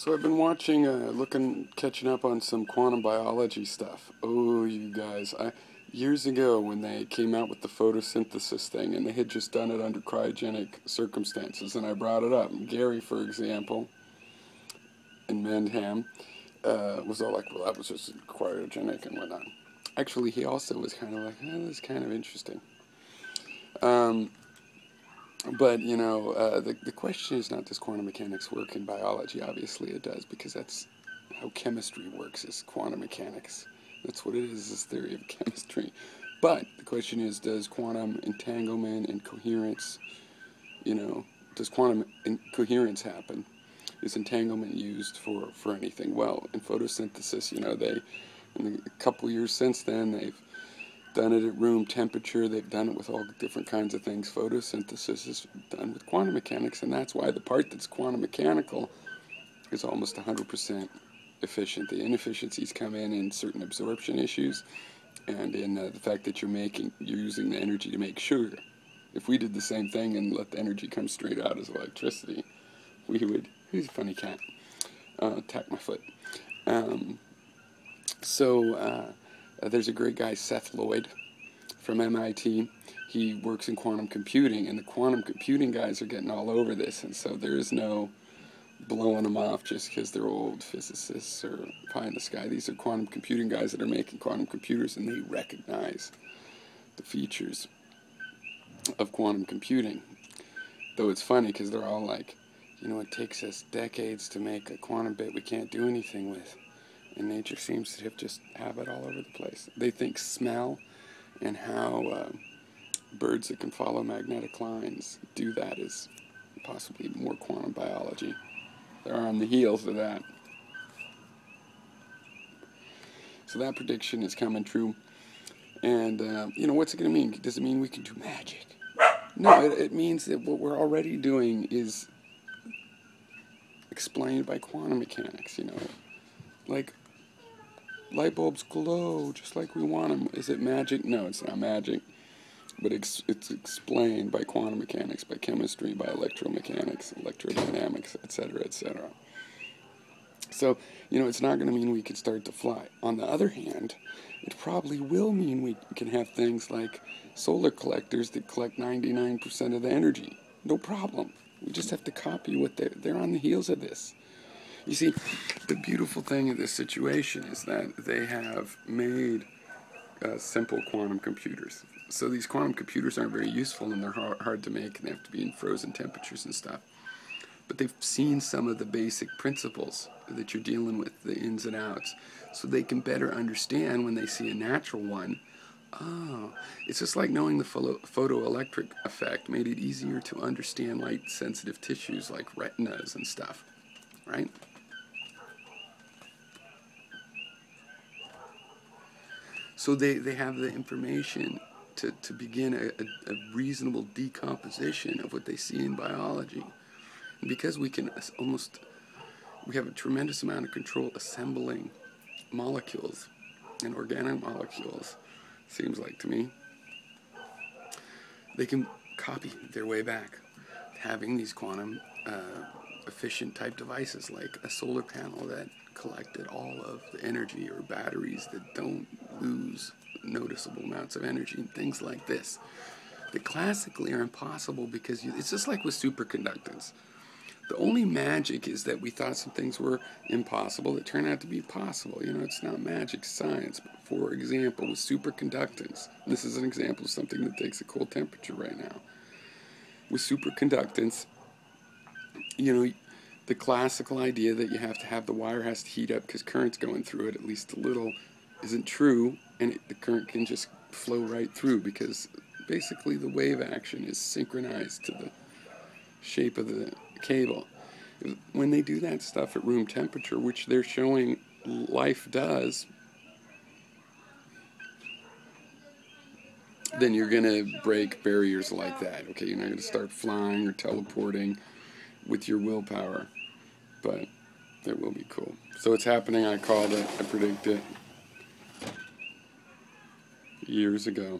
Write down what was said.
So I've been watching, catching up on some quantum biology stuff. Oh, you guys, years ago when they came out with the photosynthesis thing, and they had just done it under cryogenic circumstances, and I brought it up. Gary, for example, in Mendham, was all like, well, that was just cryogenic and whatnot. Actually, he also was kind of like, oh, that's kind of interesting. But, the question is not, does quantum mechanics work in biology? Obviously it does, because that's how chemistry works, is quantum mechanics. That's what it is theory of chemistry. But the question is, does quantum entanglement and coherence, does quantum coherence happen? Is entanglement used for anything? Well, in photosynthesis, in a couple years since then, they've done it at room temperature. They've done it with all different kinds of things. Photosynthesis is done with quantum mechanics, and that's why the part that's quantum mechanical is almost 100% efficient. The inefficiencies come in certain absorption issues, and in the fact that you're using the energy to make sugar. If we did the same thing and let the energy come straight out as electricity, we would. He's a funny cat. Attack my foot. There's a great guy, Seth Lloyd, from MIT. He works in quantum computing, and the quantum computing guys are getting all over this, and so there is no blowing them off just because they're old physicists or pie in the sky. These are quantum computing guys that are making quantum computers, and they recognize the features of quantum computing. Though it's funny because they're all like, it takes us decades to make a quantum bit we can't do anything with. And nature seems to have it all over the place. They think smell and how birds that can follow magnetic lines do that is possibly more quantum biology. They're on the heels of that. So that prediction is coming true. And, what's it going to mean? Does it mean we can do magic? No, it means that what we're already doing is explained by quantum mechanics, Like, light bulbs glow just like we want them. Is it magic? No, it's not magic. But it's explained by quantum mechanics, by chemistry, by electromechanics, electrodynamics, etc., etc. So, it's not going to mean we can start to fly. On the other hand, it probably will mean we can have things like solar collectors that collect 99% of the energy. No problem. We just have to copy what they're on the heels of this. You see, the beautiful thing in this situation is that they have made simple quantum computers. So these quantum computers aren't very useful, and they're hard to make, and they have to be in frozen temperatures and stuff. But they've seen some of the basic principles that you're dealing with, the ins and outs, so they can better understand when they see a natural one. Oh, it's just like knowing the photoelectric effect made it easier to understand light-sensitive tissues like retinas and stuff, right? So they have the information to begin a reasonable decomposition of what they see in biology. And because we have a tremendous amount of control assembling molecules and organic molecules, seems like to me, they can copy their way back, having these quantum efficient type devices like a solar panel that collected all of the energy, or batteries that don't lose noticeable amounts of energy, and things like this that classically are impossible because it's just like with superconductance. The only magic is that we thought some things were impossible that turned out to be possible. It's not magic, science. But for example, with superconductance, this is an example of something that takes a cold temperature right now. With superconductance, the classical idea that you have to have the wire has to heat up because current's going through it, at least a little, isn't true, and the current can just flow right through because basically the wave action is synchronized to the shape of the cable. When they do that stuff at room temperature, which they're showing life does, then you're going to break barriers like that. Okay, you're not going to start flying or teleporting with your willpower, but it will be cool. So it's happening. I called it. I predicted it years ago.